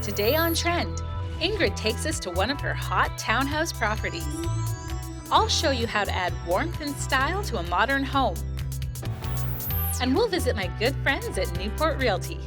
Today on Trend, Ingrid takes us to one of her hot townhouse properties. I'll show you how to add warmth and style to a modern home. And we'll visit my good friends at Newport Realty.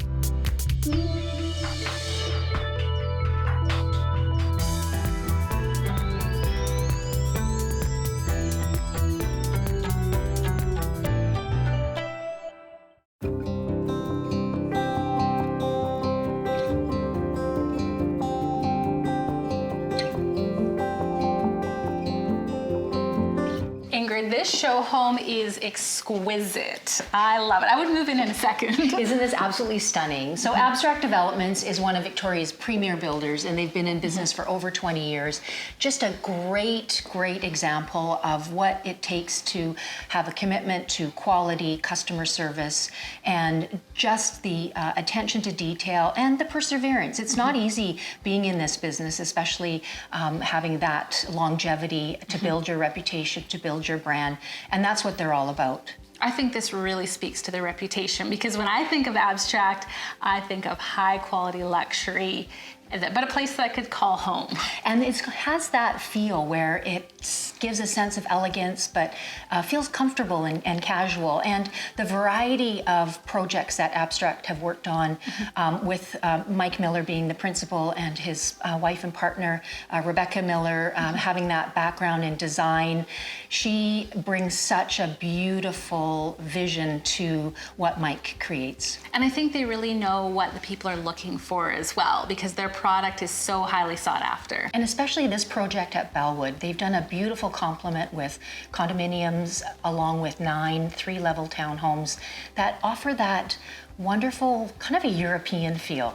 Ingrid, this show home is exquisite. I love it. I would move in a second. Isn't this absolutely stunning? So Abstract Developments is one of Victoria's premier builders, and they've been in business for over 20 years. Just a great, great example of what it takes to have a commitment to quality, customer service, and just the attention to detail and the perseverance. It's not easy being in this business, especially having that longevity to build your reputation, to build your brand, and that's what they're all about. I think this really speaks to their reputation, because when I think of Abstract, I think of high quality luxury, but a place that I could call home. And it has that feel where it gives a sense of elegance, but feels comfortable and casual. And the variety of projects that Abstract have worked on, with Mike Miller being the principal and his wife and partner, Rebecca Miller, having that background in design. She brings such a beautiful vision to what Mike creates. And I think they really know what the people are looking for as well, because their product is so highly sought after. And especially this project at Bellwood, they've done a beautiful complement with condominiums along with 9 3-level townhomes that offer that wonderful kind of a European feel.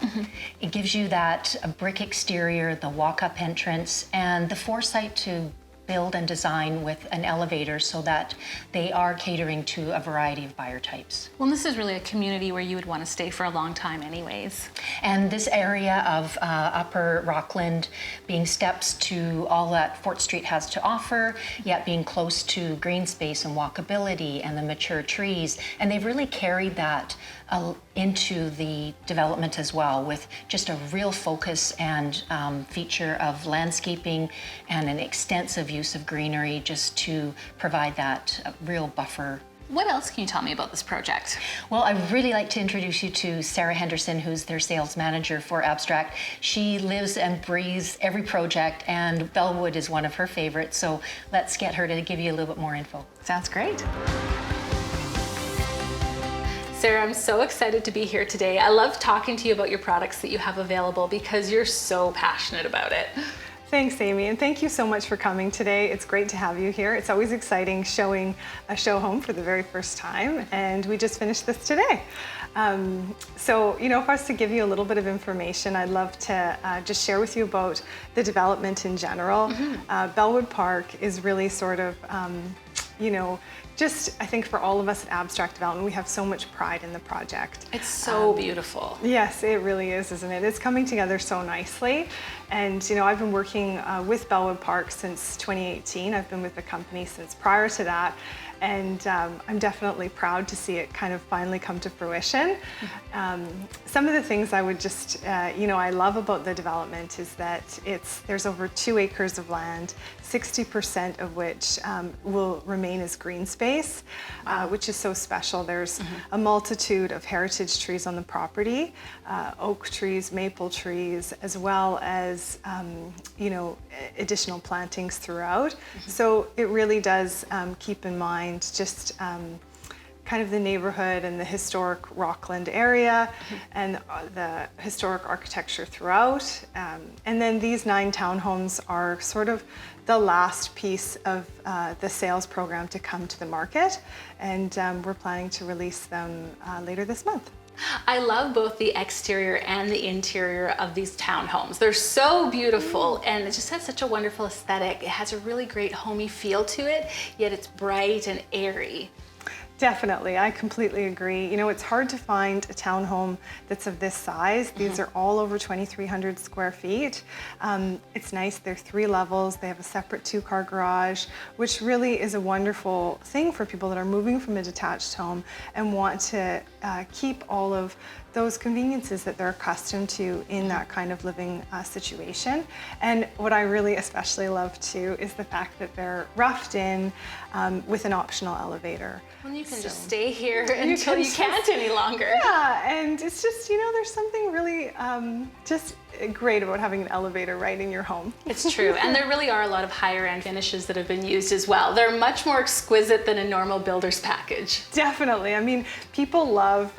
It gives you that brick exterior, the walk-up entrance, and the foresight to build and design with an elevator so that they are catering to a variety of buyer types. Well, this is really a community where you would want to stay for a long time anyways. And this area of Upper Rockland being steps to all that Fort Street has to offer, yet being close to green space and walkability and the mature trees. And they've really carried that into the development as well, with just a real focus and feature of landscaping and an extensive use of greenery just to provide that real buffer. What else can you tell me about this project? Well, I'd really like to introduce you to Sarah Henderson, who's their sales manager for Abstract. She lives and breathes every project, and Bellwood is one of her favorites. So let's get her to give you a little bit more info. Sounds great. Sarah, I'm so excited to be here today. I love talking to you about your products that you have available because you're so passionate about it. Thanks, Amy, and thank you so much for coming today. It's great to have you here. It's always exciting showing a show home for the very first time, and we just finished this today. So, for us to give you a little bit of information, I'd love to just share with you about the development in general. Bellwood Park is really sort of, just, I think for all of us at Abstract Development, we have so much pride in the project. It's so beautiful. Yes, it really is, isn't it? It's coming together so nicely. And, I've been working with Bellwood Park since 2018. I've been with the company since prior to that. And I'm definitely proud to see it kind of finally come to fruition. Some of the things I would just, I love about the development is that there's over 2 acres of land, 60% of which will remain as green space, which is so special. There's a multitude of heritage trees on the property, oak trees, maple trees, as well as, additional plantings throughout. So it really does keep in mind just kind of the neighborhood and the historic Rockland area and the historic architecture throughout. And then these 9 townhomes are sort of the last piece of the sales program to come to the market. And we're planning to release them later this month. I love both the exterior and the interior of these townhomes. They're so beautiful and it just has such a wonderful aesthetic. It has a really great homey feel to it, yet it's bright and airy. Definitely, I completely agree. It's hard to find a townhome that's of this size. These are all over 2,300 square feet. It's nice, they're 3 levels. They have a separate 2-car garage, which really is a wonderful thing for people that are moving from a detached home and want to keep all of those conveniences that they're accustomed to in that kind of living situation. And what I really especially love too is the fact that they're roughed in with an optional elevator. Well, you can just stay here until you can't any longer. Yeah, and it's just, you know, there's something really just great about having an elevator right in your home. It's true, and there really are a lot of higher end finishes that have been used as well. They're much more exquisite than a normal builder's package. Definitely. I mean, people love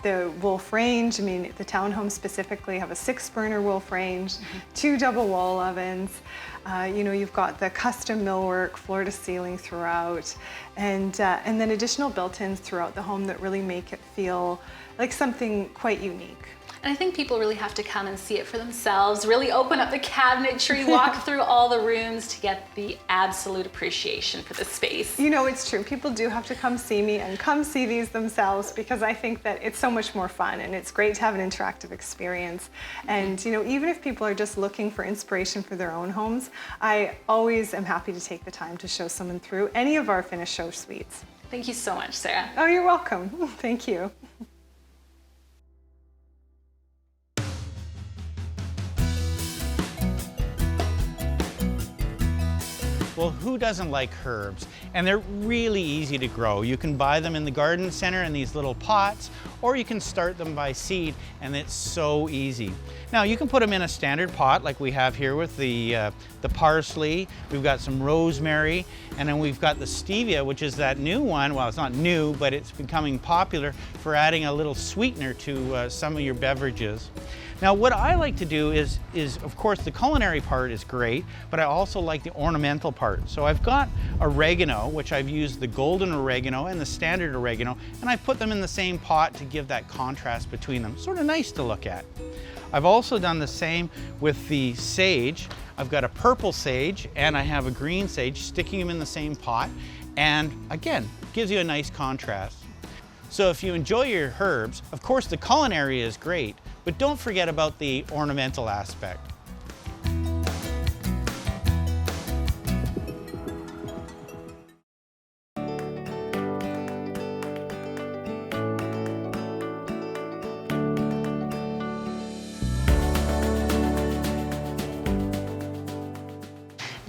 the Wolf range. I mean, the townhomes specifically have a 6-burner Wolf range, 2 double wall ovens. You know, you've got the custom millwork, floor to ceiling throughout, and then additional built-ins throughout the home that really make it feel like something quite unique. And I think people really have to come and see it for themselves, really open up the cabinetry, walk through all the rooms to get the absolute appreciation for the space. You know, it's true. People do have to come see me and come see these themselves, because I think that it's so much more fun and it's great to have an interactive experience. And, you know, even if people are just looking for inspiration for their own homes, I always am happy to take the time to show someone through any of our finished show suites. Thank you so much, Sarah. Oh, you're welcome. Thank you. Well, who doesn't like herbs? And they're really easy to grow. You can buy them in the garden center in these little pots, or you can start them by seed, and it's so easy. Now, you can put them in a standard pot like we have here with the parsley. We've got some rosemary, and then we've got the stevia, which is that new one. Well, it's not new, but it's becoming popular for adding a little sweetener to some of your beverages. Now, what I like to do is of course, the culinary part is great, but I also like the ornamental part. So I've got oregano, which I've used the golden oregano and the standard oregano, and I put them in the same pot to give that contrast between them. Sort of nice to look at. I've also done the same with the sage. I've got a purple sage and I have a green sage, sticking them in the same pot, and again, gives you a nice contrast. So if you enjoy your herbs, of course the culinary is great, but don't forget about the ornamental aspect.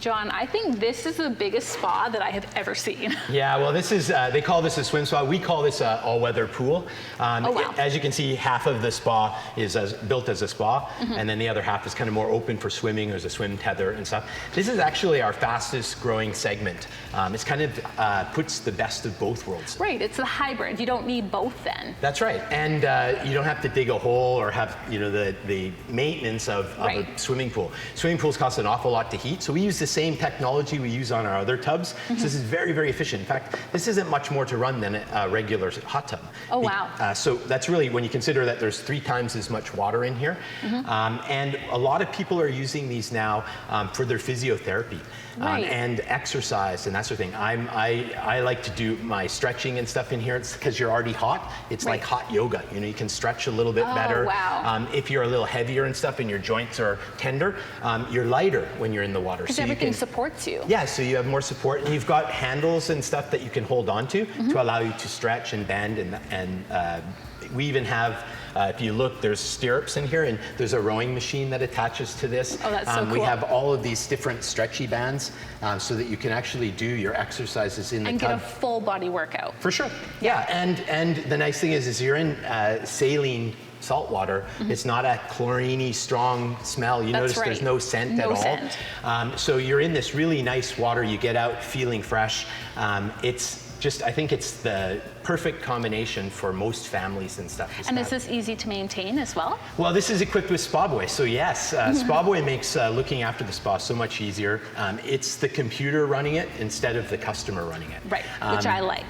John, I think this is the biggest spa that I have ever seen. Yeah, well, this is, they call this a swim spa. We call this an all-weather pool. Oh, wow. As you can see, half of the spa is built as a spa, and then the other half is kind of more open for swimming. There's a swim tether and stuff. This is actually our fastest growing segment. It's kind of puts the best of both worlds. Right, it's a hybrid. You don't need both then. That's right, and you don't have to dig a hole or have, you know, the maintenance of a swimming pool. Swimming pools cost an awful lot to heat, so we use the same technology we use on our other tubs. So this is very, very efficient. In fact, this isn't much more to run than a regular hot tub. Oh, wow. So that's really, when you consider that there's 3 times as much water in here. And a lot of people are using these now for their physiotherapy. And exercise and that sort of thing. I like to do my stretching and stuff in here. It's because you're already hot. It's like hot yoga. You know, you can stretch a little bit better. Wow. If you're a little heavier and stuff and your joints are tender, you're lighter when you're in the water. Because everything supports you. Yeah, so you have more support, and you've got handles and stuff that you can hold on to allow you to stretch and bend, and we even have, if you look, there's stirrups in here, and there's a rowing machine that attaches to this. Oh, that's so cool. We have all of these different stretchy bands so that you can actually do your exercises in the tub. And get a full body workout. For sure, yeah. And the nice thing is you're in saline salt water. It's not a chlorine-y, strong smell. You notice there's no scent at all. So you're in this really nice water. You get out feeling fresh. It's just, I think it's the perfect combination for most families and stuff. And is this easy to maintain as well? Well, this is equipped with SpaBoy, so yes, SpaBoy makes looking after the spa so much easier. It's the computer running it instead of the customer running it. Right, which I like.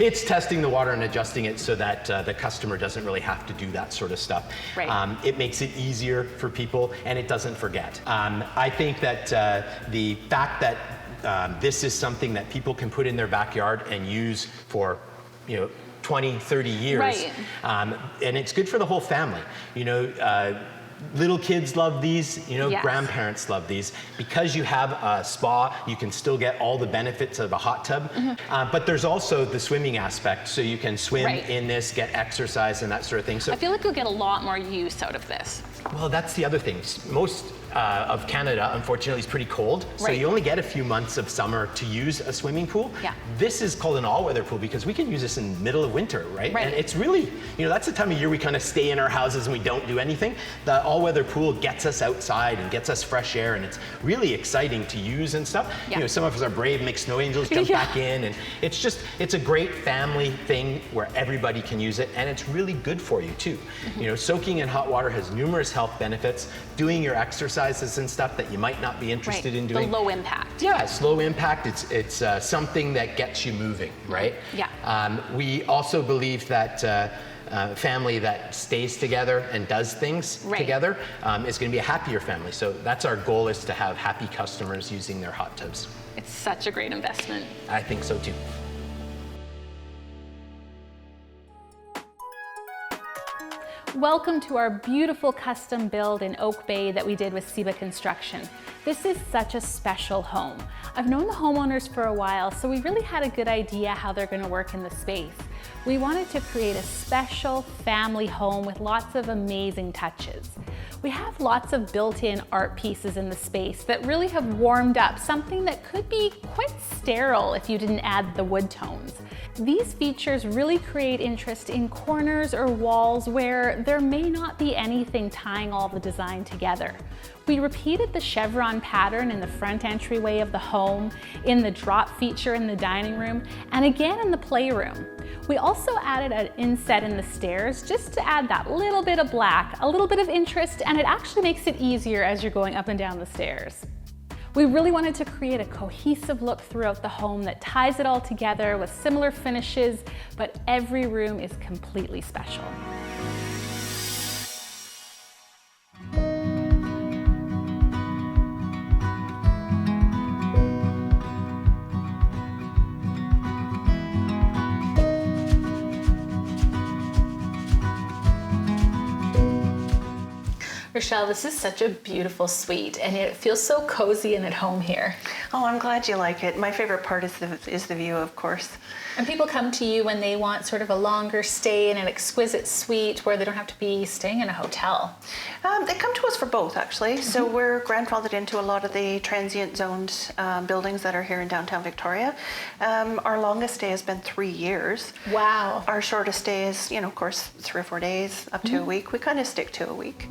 it's testing the water and adjusting it so that the customer doesn't really have to do that sort of stuff. Right. It makes it easier for people, and it doesn't forget. I think that the fact that this is something that people can put in their backyard and use for, 20, 30 years. Right. And it's good for the whole family. little kids love these, Yes. grandparents love these. Because you have a spa, you can still get all the benefits of a hot tub. But there's also the swimming aspect, so you can swim Right. in this, get exercise and that sort of thing. So I feel like you'll get a lot more use out of this. well, that's the other thing. Most of Canada, unfortunately, is pretty cold. So Right. you only get a few months of summer to use a swimming pool. Yeah. This is called an all-weather pool because we can use this in the middle of winter, right? Right. And it's really, that's the time of year we kind of stay in our houses and we don't do anything. The all-weather pool gets us outside and gets us fresh air, and it's really exciting to use and stuff. Yeah. Some of us are brave, make snow angels jump Yeah. back in, and it's a great family thing where everybody can use it, and it's really good for you too. Soaking in hot water has numerous health benefits. Doing your exercises and stuff that you might not be interested in doing. The low impact. Yeah, it's low impact. It's something that gets you moving, right? Yeah. We also believe that family that stays together and does things Right. together is going to be a happier family. So that's our goal, is to have happy customers using their hot tubs. It's such a great investment. I think so too. Welcome to our beautiful custom build in Oak Bay that we did with Seba Construction. This is such a special home. I've known the homeowners for a while, so we really had a good idea how they're going to work in the space. We wanted to create a special family home with lots of amazing touches. We have lots of built-in art pieces in the space that really have warmed up something that could be quite sterile if you didn't add the wood tones. These features really create interest in corners or walls where there may not be anything tying all the design together. We repeated the chevron pattern in the front entryway of the home, in the drop feature in the dining room, and again in the playroom. We also added an inset in the stairs just to add that little bit of black, a little bit of interest, and it actually makes it easier as you're going up and down the stairs. We really wanted to create a cohesive look throughout the home that ties it all together with similar finishes, but every room is completely special. Rochelle, this is such a beautiful suite, and it feels so cozy and at home here. Oh, I'm glad you like it. My favorite part is the view, of course. And people come to you when they want sort of a longer stay in an exquisite suite where they don't have to be staying in a hotel. They come to us for both, actually. So we're grandfathered into a lot of the transient zoned buildings that are here in downtown Victoria. Our longest stay has been 3 years. Wow. Our shortest stay is, of course, 3 or 4 days, up to a week. We kind of stick to a week.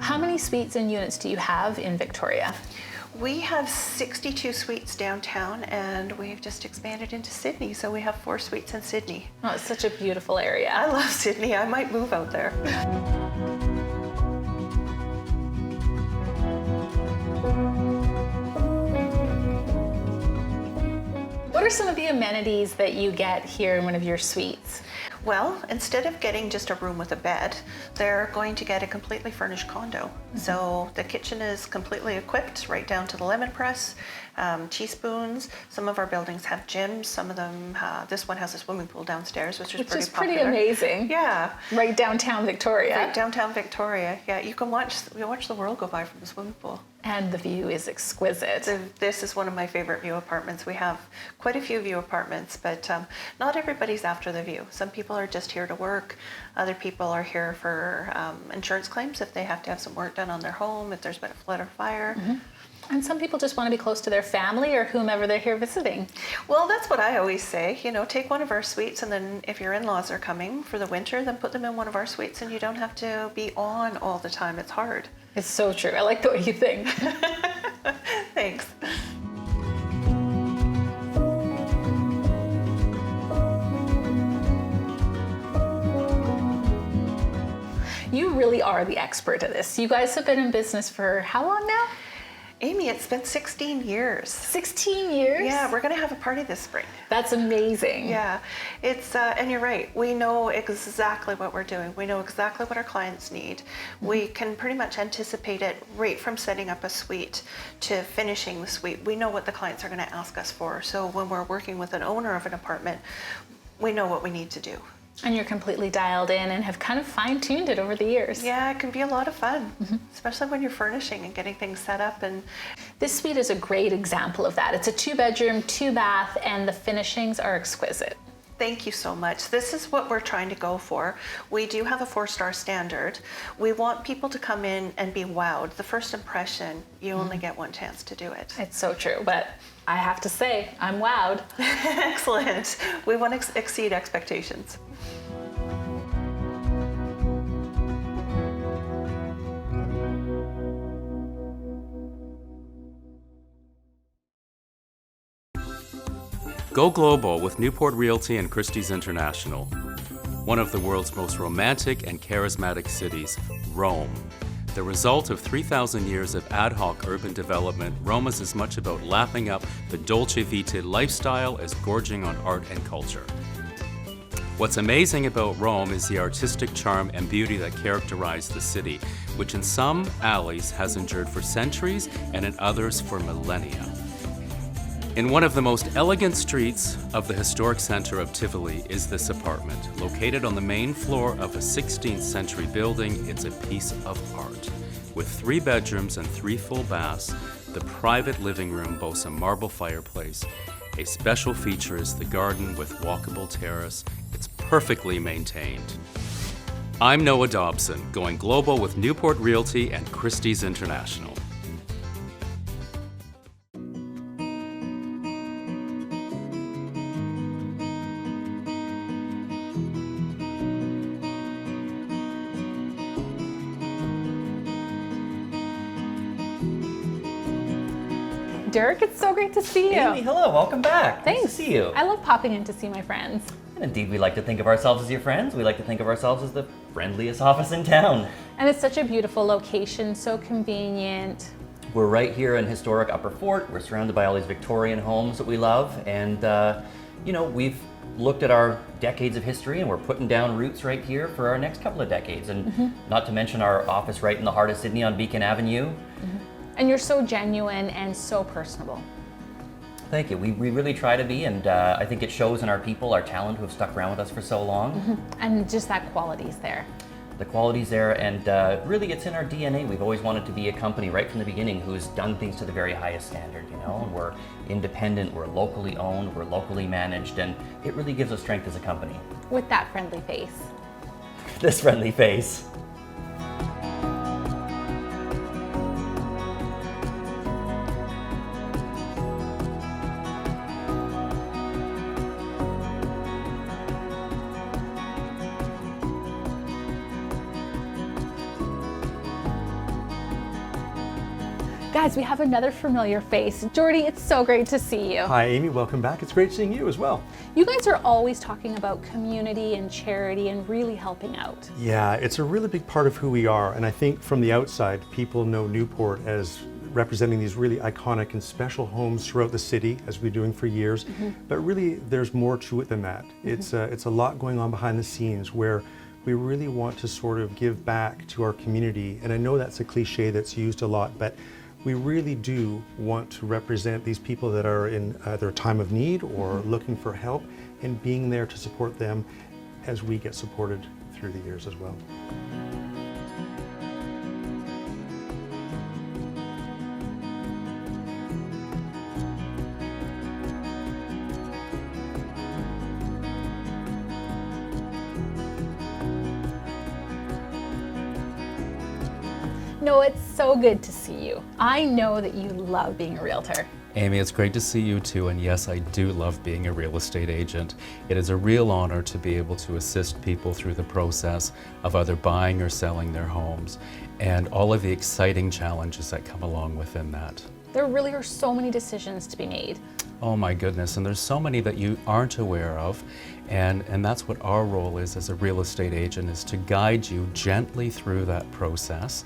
How many suites and units do you have in Victoria? We have 62 suites downtown, and we've just expanded into Sydney, so we have 4 suites in Sydney. Oh, it's such a beautiful area. I love Sydney. I might move out there. What are some of the amenities that you get here in one of your suites? Well, instead of getting just a room with a bed, they're going to get a completely furnished condo. So the kitchen is completely equipped, right down to the lemon press, teaspoons. Some of our buildings have gyms. Some of them, this one has a swimming pool downstairs, which is pretty popular. Amazing. Yeah. Right downtown Victoria. Right downtown Victoria. Yeah, you can watch the world go by from the swimming pool. And the view is exquisite. This is one of my favorite view apartments. We have quite a few view apartments, but not everybody's after the view. Some people are just here to work. Other people are here for insurance claims if they have to have some work done on their home, if there's been a flood or fire. And some people just want to be close to their family or whomever they're here visiting. Well, that's what I always say. Take one of our suites, and then if your in-laws are coming for the winter, then put them in one of our suites, and you don't have to be on all the time. It's hard. It's so true. I like the way you think. Thanks. You really are the expert at this. You guys have been in business for how long now? Amy, it's been 16 years. 16 years? Yeah, we're going to have a party this spring. That's amazing. Yeah, it's and you're right. We know exactly what we're doing. We know exactly what our clients need. We can pretty much anticipate it right from setting up a suite to finishing the suite. We know what the clients are going to ask us for. So when we're working with an owner of an apartment, we know what we need to do. And you're completely dialed in and have kind of fine-tuned it over the years. Yeah, it can be a lot of fun, especially when you're furnishing and getting things set up. And This suite is a great example of that. It's a 2-bedroom, 2-bath, and the finishings are exquisite. thank you so much. This is what we're trying to go for. We do have a 4-star standard. We want people to come in and be wowed. The first impression, you only get one chance to do it. It's so true, but I have to say, I'm wowed. Excellent. We want to exceed expectations. Go global with Newport Realty and Christie's International. One of the world's most romantic and charismatic cities, Rome. The result of 3,000 years of ad hoc urban development, Rome is as much about lapping up the Dolce Vita lifestyle as gorging on art and culture. What's amazing about Rome is the artistic charm and beauty that characterize the city, which in some alleys has endured for centuries and in others for millennia. In one of the most elegant streets of the historic center of Tivoli is this apartment. Located on the main floor of a 16th century building, it's a piece of art. With 3 bedrooms and 3 full baths, the private living room boasts a marble fireplace. A special feature is the garden with walkable terrace. It's perfectly maintained. I'm Noah Dobson, going global with Newport Realty and Christie's International. Derek, it's so great to see you. Amy, hello, welcome back. Thanks. Nice to see you. I love popping in to see my friends. And indeed, we like to think of ourselves as your friends. We like to think of ourselves as the friendliest office in town. And it's such a beautiful location, so convenient. We're right here in historic Upper Fort. We're surrounded by all these Victorian homes that we love. And, you know, we've looked at our decades of history and we're putting down roots right here for our next couple of decades. And not to mention our office right in the heart of Sydney on Beacon Avenue. And you're so genuine and so personable. Thank you. We really try to be, and I think it shows in our people, our talent who have stuck around with us for so long. And just that quality's there. The quality's there, and really it's in our DNA. We've always wanted to be a company right from the beginning who's done things to the very highest standard, you know, and we're independent, we're locally owned, we're locally managed, and it really gives us strength as a company. With that friendly face. This friendly face. Guys, we have another familiar face. Jordy, it's so great to see you. Hi, Amy. Welcome back. It's great seeing you as well. You guys are always talking about community and charity and really helping out. Yeah, it's a really big part of who we are. And I think from the outside, people know Newport as representing these really iconic and special homes throughout the city, as we've been doing for years. But really, there's more to it than that. It's a lot going on behind the scenes where we really want to sort of give back to our community. And I know that's a cliche that's used a lot, but we really do want to represent these people that are in either a time of need or looking for help, and being there to support them as we get supported through the years as well. No, it's so good to see you. I know that you love being a realtor. Amy, it's great to see you too, and yes, I do love being a real estate agent. It is a real honor to be able to assist people through the process of either buying or selling their homes, and all of the exciting challenges that come along within that. There really are so many decisions to be made. Oh my goodness, and there's so many that you aren't aware of, and that's what our role is as a real estate agent, is to guide you gently through that process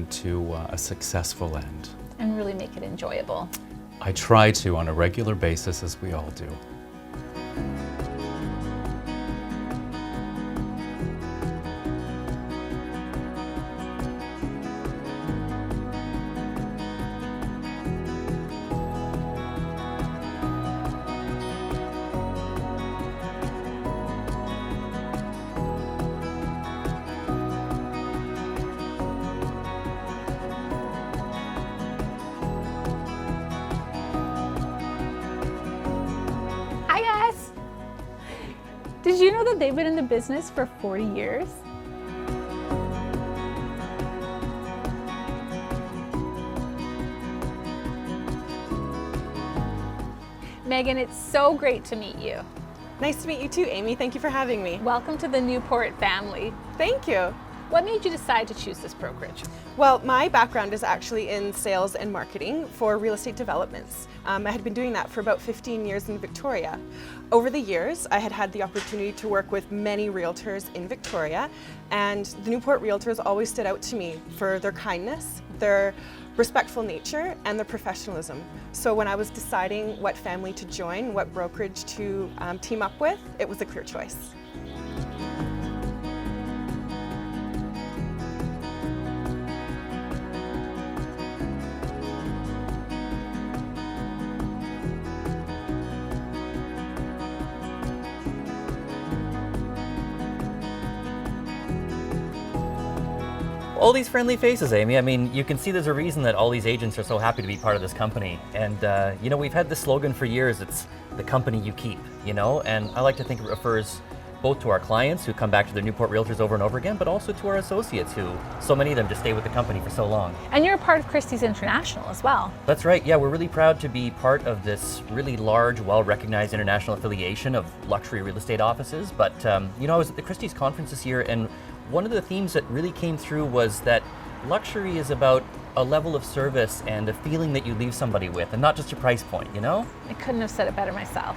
to a successful end. and really make it enjoyable. I try to on a regular basis, as we all do. Did you know that they've been in the business for 40 years? Megan, it's so great to meet you. Nice to meet you too, Amy. Thank you for having me. Welcome to the Newport family. Thank you. What made you decide to choose this brokerage? Well, my background is actually in sales and marketing for real estate developments. I had been doing that for about 15 years in Victoria. Over the years, I had the opportunity to work with many realtors in Victoria, and the Newport realtors always stood out to me for their kindness, their respectful nature, and their professionalism. So when I was deciding what family to join, what brokerage to team up with, it was a clear choice. All these friendly faces, Amy. I mean, you can see there's a reason that all these agents are so happy to be part of this company. And, you know, we've had this slogan for years. It's the company you keep, you know? And I like to think it refers both to our clients who come back to their Newport realtors over and over again, but also to our associates who, so many of them just stay with the company for so long. And you're a part of Christie's International as well. That's right. Yeah, we're really proud to be part of this really large, well-recognized international affiliation of luxury real estate offices. But, you know, I was at the Christie's conference this year, and one of the themes that really came through was that luxury is about a level of service and a feeling that you leave somebody with, and not just your price point, you know? I couldn't have said it better myself.